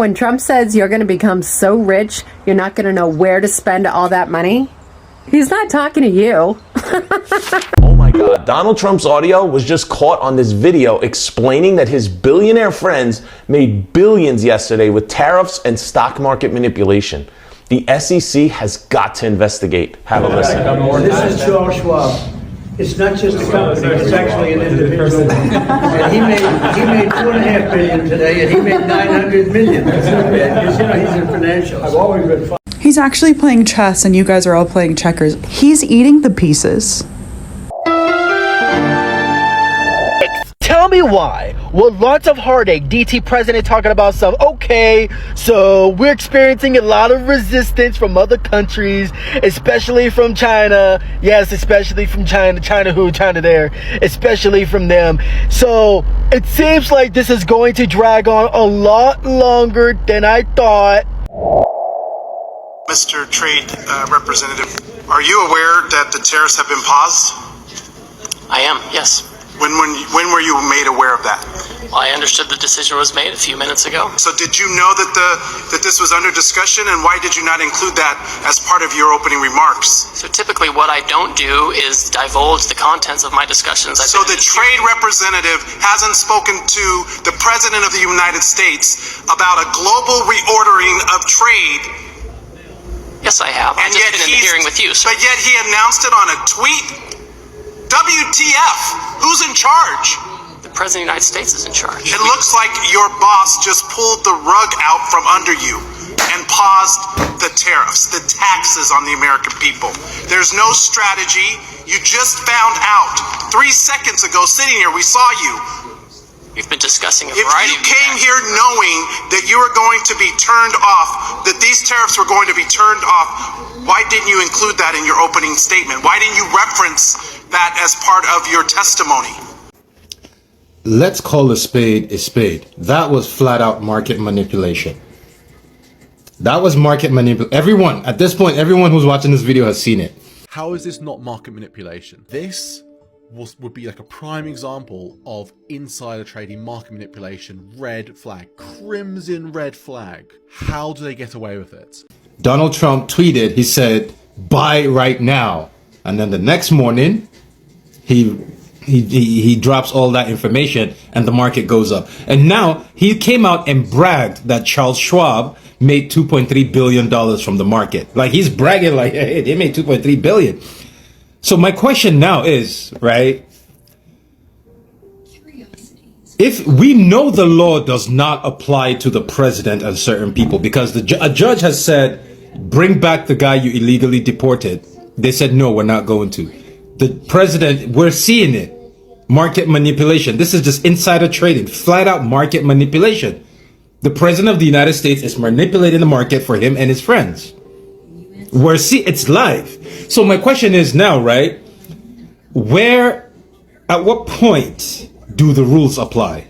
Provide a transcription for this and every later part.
When Trump says you're going to become so rich, you're not going to know where to spend all that money, he's not talking to you. Oh my God, Donald Trump's audio was just caught on this video explaining that his billionaire friends made billions yesterday with tariffs and stock market manipulation. The SEC has got to investigate. Have a listen. This is Charles Schwab. It's not just a company, it's actually an individual. And he made $4.5 billion today, and he made $900 million. That's not bad, because he's in financials. I've always been fine. He's actually playing chess and you guys are all playing checkers. He's eating the pieces. Tell me why. With lots of heartache, DT president talking about stuff. Okay, so we're experiencing a lot of resistance from other countries, especially from China. Yes, especially from China. China who? China there. Especially from them. So it seems like this is going to drag on a lot longer than I thought. Mr. Trade Representative, are you aware that the tariffs have been paused? I am, yes. When were you made aware of that? Well, I understood the decision was made a few minutes ago. So did you know that this was under discussion, and why did you not include that as part of your opening remarks? So typically what I don't do is divulge the contents of my discussions. So the trade representative hasn't spoken to the President of the United States about a global reordering of trade. Yes, I have. I've just been in the hearing with you. But yet he announced it on a tweet? WTF? Who's in charge? The President of the United States is in charge. It looks like your boss just pulled the rug out from under you and paused the tariffs, the taxes on the American people. There's no strategy. You just found out 3 seconds ago sitting here. We saw you. We've been discussing a If variety you of came here knowing that you were going to be turned off, that these tariffs were going to be turned off, why didn't you include that in your opening statement? Why didn't you reference that as part of your testimony? Let's call a spade a spade. That was flat out market manipulation. That was market manipulation. Everyone, at this point, everyone who's watching this video has seen it. How is this not market manipulation? This would be like a prime example of insider trading, market manipulation, red flag, crimson red flag. How do they get away with it? Donald Trump tweeted, he said, buy right now. And then the next morning, he drops all that information and the market goes up. And now he came out and bragged that Charles Schwab made $2.3 billion from the market. Like he's bragging like, hey, they made $2.3 billion. So my question now is, right? If we know the law does not apply to the president and certain people, because a judge has said, bring back the guy you illegally deported. They said, no, we're not going to. The president, we're seeing it. Market manipulation. This is just insider trading, flat out market manipulation. The president of the United States is manipulating the market for him and his friends. It's live. So my question is now, right? At what point do the rules apply?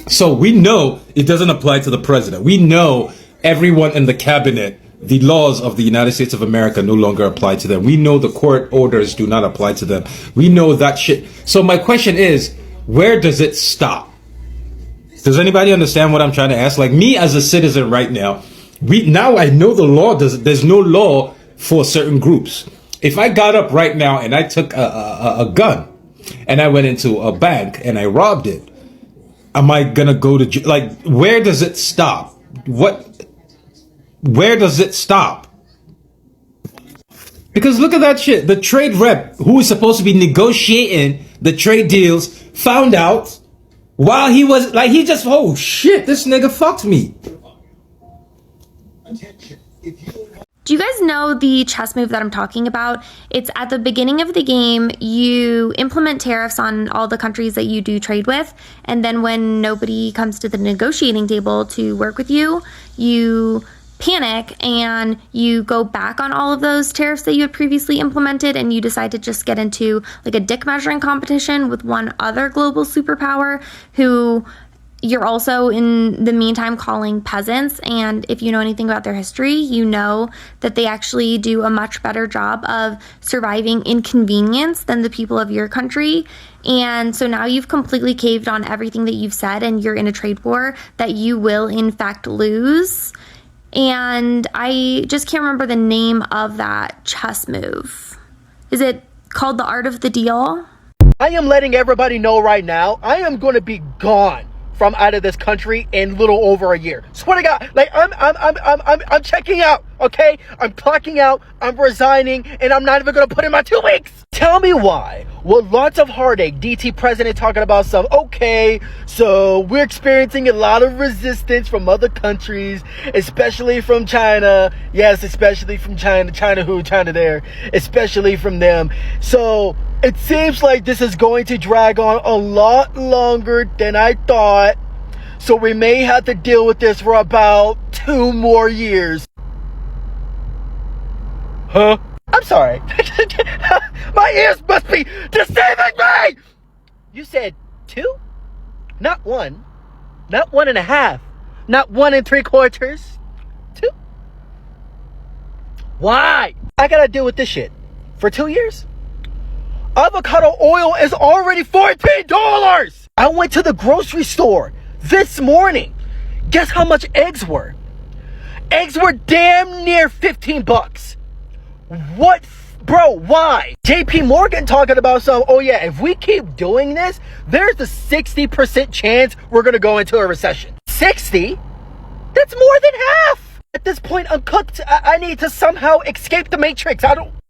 So we know it doesn't apply to the president. We know everyone in the cabinet, the laws of the United States of America no longer apply to them. We know the court orders do not apply to them. We know that shit. So my question is, where does it stop? Does anybody understand what I'm trying to ask? Like me as a citizen right now, now I know the law there's no law for certain groups. If I got up right now and I took a gun and I went into a bank and I robbed it, am I gonna go to jail? Like, where does it stop? Where does it stop? Because look at that shit. The trade rep who is supposed to be negotiating the trade deals found out while he was like, oh shit, this nigga fucked me. Do you guys know the chess move that I'm talking about? It's at the beginning of the game, you implement tariffs on all the countries that you do trade with, and then when nobody comes to the negotiating table to work with you, you panic and you go back on all of those tariffs that you had previously implemented, and you decide to just get into like a dick measuring competition with one other global superpower who you're also in the meantime calling peasants, and if you know anything about their history, you know that they actually do a much better job of surviving inconvenience than the people of your country. And so now you've completely caved on everything that you've said, and you're in a trade war that you will in fact lose. And I just can't remember the name of that chess move. Is it called the Art of the Deal? I am letting everybody know right now, I am going to be gone from out of this country in little over a year. Swear to God, like I'm checking out, okay? I'm clocking out, I'm resigning, and I'm not even gonna put in my 2 weeks. Tell me why, with lots of heartache, DT president talking about some, okay, so we're experiencing a lot of resistance from other countries, especially from China. Yes, especially from China. China who? China there. Especially from them. So it seems like this is going to drag on a lot longer than I thought. So we may have to deal with this for about 2 more years. Huh? I'm sorry. My ears must be deceiving me! You said 2? Not 1. Not 1.5. Not 1 3/4. 2? Why? I gotta deal with this shit for 2 years? Avocado oil is already $14! I went to the grocery store this morning. Guess how much eggs were? Eggs were damn near 15 bucks. What? Bro, why? JP Morgan talking about some, oh yeah, if we keep doing this, there's a 60% chance we're gonna go into a recession. 60? That's more than half. At this point, I'm cooked. I need to somehow escape the matrix.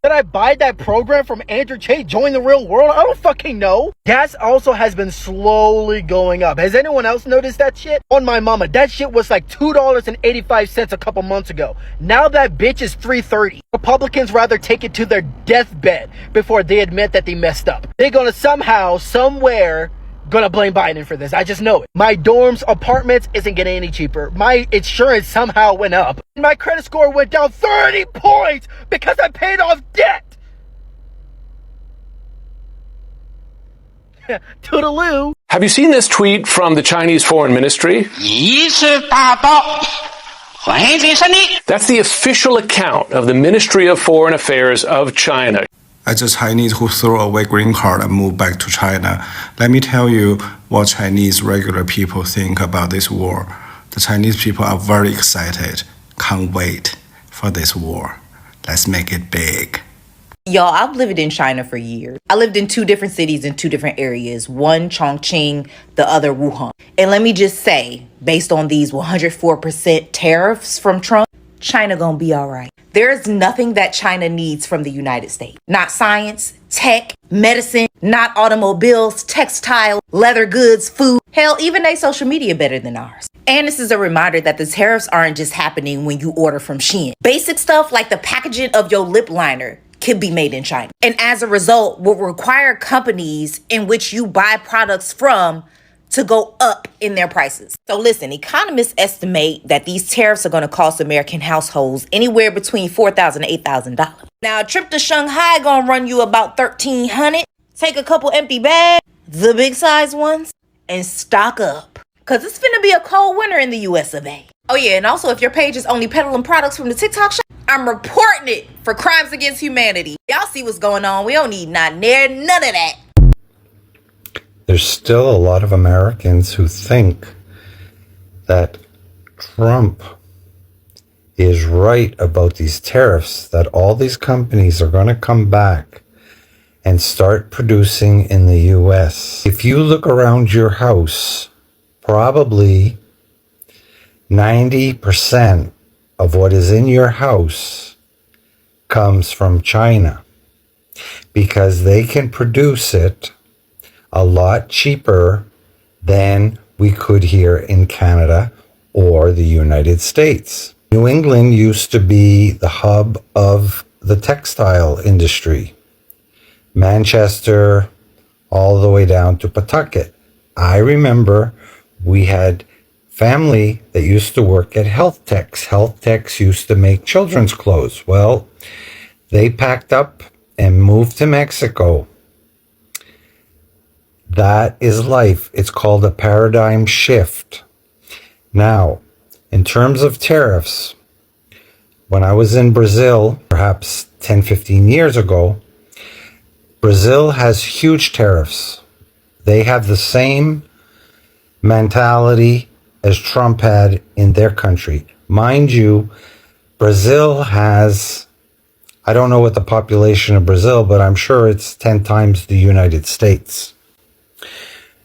Did I buy that program from Andrew Tate, Join the Real World? I don't fucking know. Gas also has been slowly going up. Has anyone else noticed that shit? On my mama, that shit was like $2.85 a couple months ago. Now that bitch is $3.30. Republicans rather take it to their deathbed before they admit that they messed up. They're gonna somehow, somewhere, gonna blame Biden for this. I just know it. My dorm's apartments isn't getting any cheaper. My insurance somehow went up. My credit score went down 30 points because I paid off debt. Toodaloo. Have you seen this tweet from the Chinese Foreign Ministry? That's the official account of the Ministry of Foreign Affairs of China. As a Chinese who threw away green card and moved back to China, let me tell you what Chinese regular people think about this war. The Chinese people are very excited. Can't wait for this war. Let's make it big. Y'all, I've lived in China for years. I lived in 2 different cities in 2 different areas. One Chongqing, the other Wuhan. And let me just say, based on these 104% tariffs from Trump, China gonna be all right. There is nothing that China needs from the United States. Not science, tech, medicine, not automobiles, textile, leather goods, food. Hell, even their social media better than ours. And this is a reminder that the tariffs aren't just happening when you order from Shein. Basic stuff like the packaging of your lip liner can be made in China. And as a result, will require companies in which you buy products from to go up in their prices. So listen, economists estimate that these tariffs are going to cost American households anywhere between $4,000 and $8,000. Now, a trip to Shanghai going to run you about $1,300. Take a couple empty bags, the big size ones, and stock up. Because it's finna be a cold winter in the US of A. Oh yeah, and also if your page is only peddling products from the TikTok shop, I'm reporting it for crimes against humanity. Y'all see what's going on. We don't need none of that. There's still a lot of Americans who think that Trump is right about these tariffs, that all these companies are going to come back and start producing in the US. If you look around your house, probably 90% of what is in your house comes from China because they can produce it a lot cheaper than we could here in Canada or the United States. New England used to be the hub of the textile industry. Manchester, all the way down to Pawtucket. I remember we had family that used to work at Health Techs. Health Techs used to make children's clothes. Well, they packed up and moved to Mexico. That is life. It's called a paradigm shift. Now, in terms of tariffs, when I was in Brazil, perhaps 10, 15 years ago, Brazil has huge tariffs. They have the same mentality as Trump had in their country. Mind you, Brazil has, I don't know what the population of Brazil, but I'm sure it's 10 times the United States.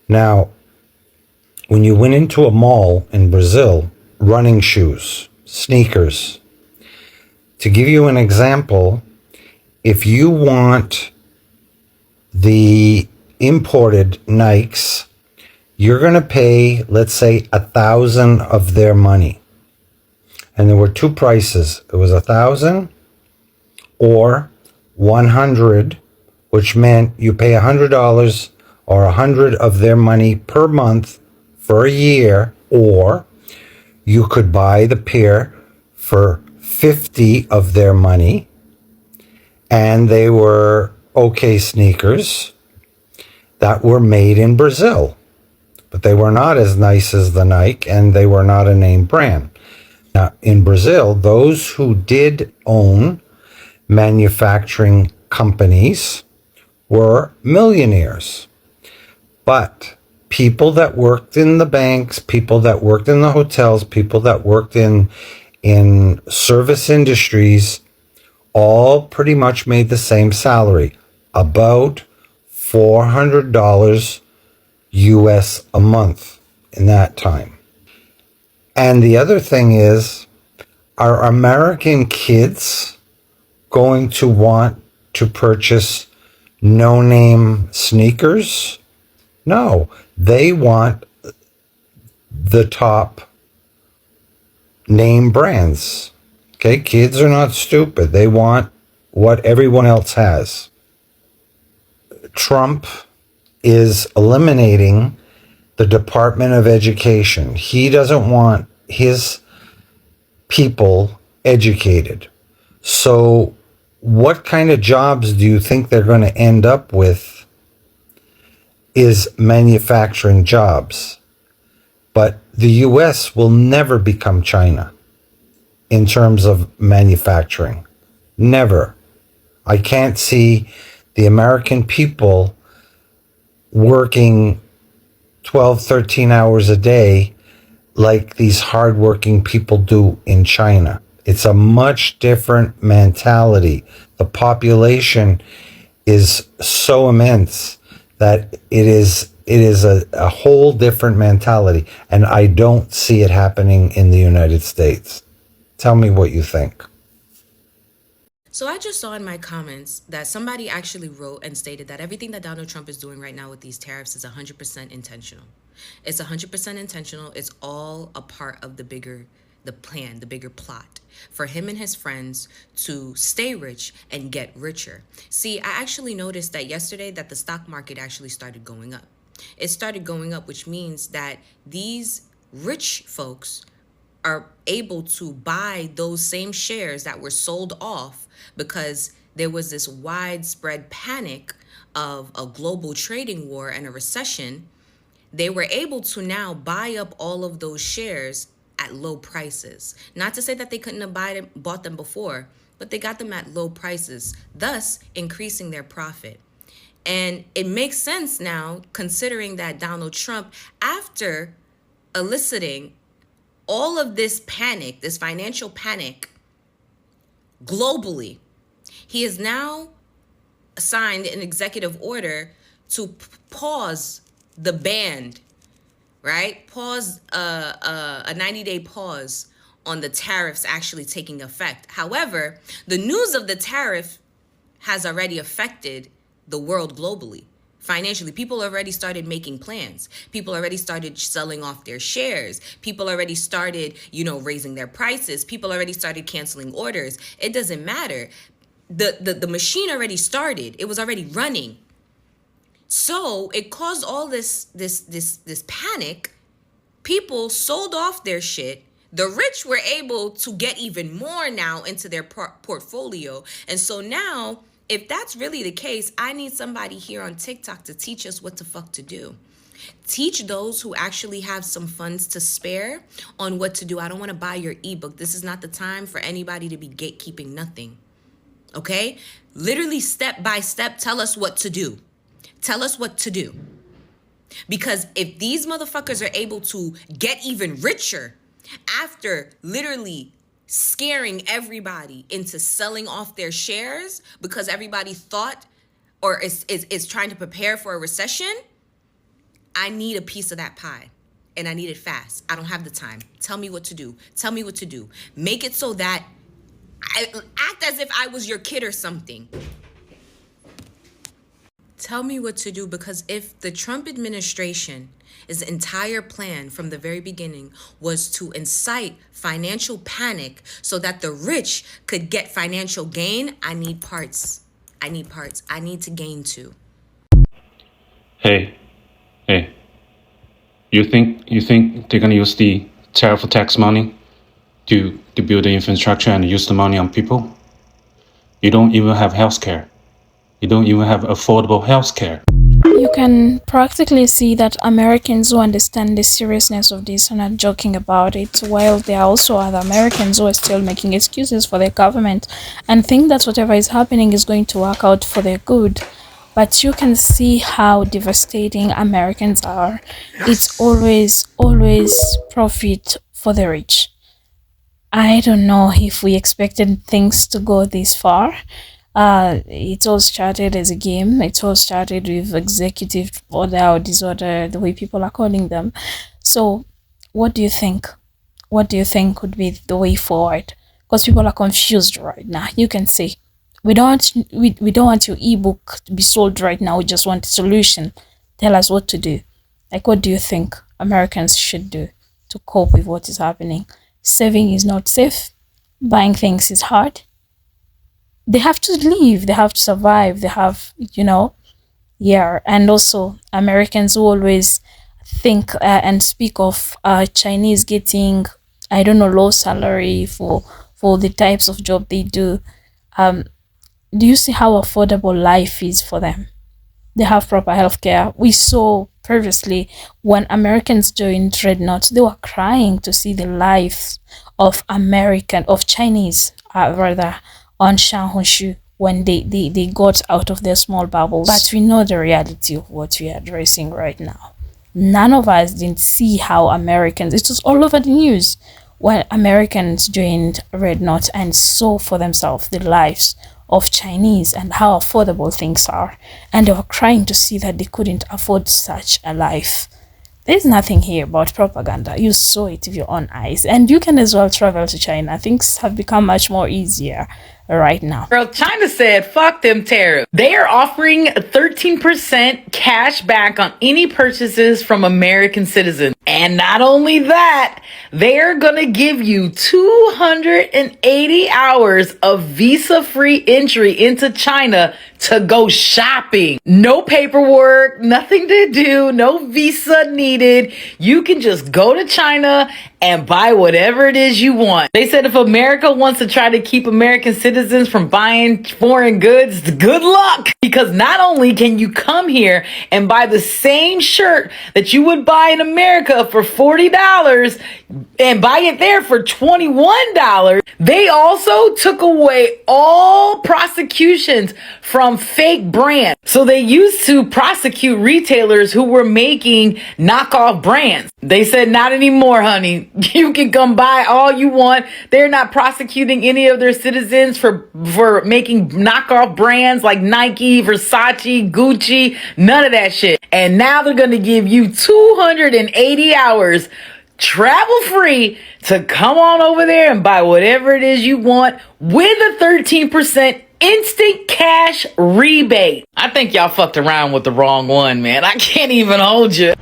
Now, when you went into a mall in Brazil, running shoes, sneakers, to give you an example, if you want the imported Nikes, you're going to pay, let's say, 1,000 of their money. And there were two prices. It was 1,000 or 100, which meant you pay $100 or 100 of their money per month for a year, or you could buy the pair for 50 of their money, and they were okay sneakers that were made in Brazil, but they were not as nice as the Nike, and they were not a name brand. Now, in Brazil, those who did own manufacturing companies were millionaires. But people that worked in the banks, people that worked in the hotels, people that worked in service industries, all pretty much made the same salary, about $400 US a month in that time. And the other thing is, are American kids going to want to purchase no-name sneakers? No, they want the top name brands. Okay, kids are not stupid. They want what everyone else has. Trump is eliminating the Department of Education. He doesn't want his people educated. So what kind of jobs do you think they're going to end up with is manufacturing jobs? But the US will never become China in terms of manufacturing. Never. I can't see the American people working 12, 13 hours a day like these hardworking people do in China. It's a much different mentality. The population is so immense that it is a whole different mentality, and I don't see it happening in the United States. Tell me what you think. So I just saw in my comments that somebody actually wrote and stated that everything that Donald Trump is doing right now with these tariffs is 100% intentional. It's 100% intentional. It's all a part of the plan, the bigger plot for him and his friends to stay rich and get richer. See, I actually noticed that yesterday that the stock market actually started going up. It started going up, which means that these rich folks are able to buy those same shares that were sold off because there was this widespread panic of a global trading war and a recession. They were able to now buy up all of those shares at low prices. Not to say that they couldn't have bought them before, but they got them at low prices, thus increasing their profit. And it makes sense now, considering that Donald Trump, after eliciting all of this panic, this financial panic globally, he has now signed an executive order to pause the ban, right? Pause a 90-day pause on the tariffs actually taking effect. However, the news of the tariff has already affected the world globally. Financially, people already started making plans. People already started selling off their shares. People already started, raising their prices. People already started canceling orders. It doesn't matter. The machine already started. It was already running. So it caused all this panic. People sold off their shit. The rich were able to get even more now into their portfolio. And so now If that's really the case, I need somebody here on TikTok to teach us what the fuck to do. Teach those who actually have some funds to spare on what to do. I don't want to buy your ebook. This is not the time for anybody to be gatekeeping nothing. Okay? Literally step by step, tell us what to do. Tell us what to do. Because if these motherfuckers are able to get even richer after literally scaring everybody into selling off their shares because everybody thought or is trying to prepare for a recession, I need a piece of that pie. And I need it fast. I don't have the time. Tell me what to do. Tell me what to do. Make it so that I act as if I was your kid or something. Tell me what to do, because if the Trump administration's entire plan from the very beginning was to incite financial panic so that the rich could get financial gain, I need parts. I need parts. I need to gain too. Hey, you think they're gonna use the tariff tax money to build the infrastructure and use the money on people? You don't even have healthcare. You don't even have affordable healthcare. You can practically see that Americans who understand the seriousness of this are not joking about it, while there are also other Americans who are still making excuses for their government and think that whatever is happening is going to work out for their good. But you can see how devastating Americans are. It's always profit for the rich. I don't know if we expected things to go this far. It all started as a game. It all started with executive order or disorder, the way people are calling them. So what do you think? What do you think would be the way forward? Because people are confused right now. You can see we don't want your ebook to be sold right now. We just want a solution. Tell us what to do. Like, what do you think Americans should do to cope with what is happening? Saving is not safe. Buying things is hard. They have to live, they have to survive, they have, and also Americans who always think and speak of Chinese getting, low salary for the types of job they do. Do you see how affordable life is for them? They have proper healthcare. We saw previously when Americans joined Dreadnought, they were crying to see the lives of Chinese, on Shanghushu when they got out of their small bubbles. But we know the reality of what we are addressing right now. None of us didn't see how Americans, it was all over the news, when Americans joined Red Knot and saw for themselves the lives of Chinese and how affordable things are. And they were crying to see that they couldn't afford such a life. There's nothing here about propaganda. You saw it with your own eyes. And you can as well travel to China. Things have become much more easier right now. Girl, China said, fuck them tariffs. They are offering 13% cash back on any purchases from American citizens. And not only that, they're gonna give you 280 hours of visa-free entry into China to go shopping. No paperwork, nothing to do, no visa needed. You can just go to China and buy whatever it is you want. They said if America wants to try to keep American citizens from buying foreign goods, good luck. Because not only can you come here and buy the same shirt that you would buy in America for $40 and buy it there for $21, they also took away all prosecutions from fake brands. So they used to prosecute retailers who were making knockoff brands. They said, not anymore, honey. You can come buy all you want. They're not prosecuting any of their citizens for making knockoff brands like Nike, Versace, Gucci, none of that shit. And now they're going to give you 280 hours travel free to come on over there and buy whatever it is you want with a 13% instant cash rebate. I think y'all fucked around with the wrong one, man. I can't even hold you.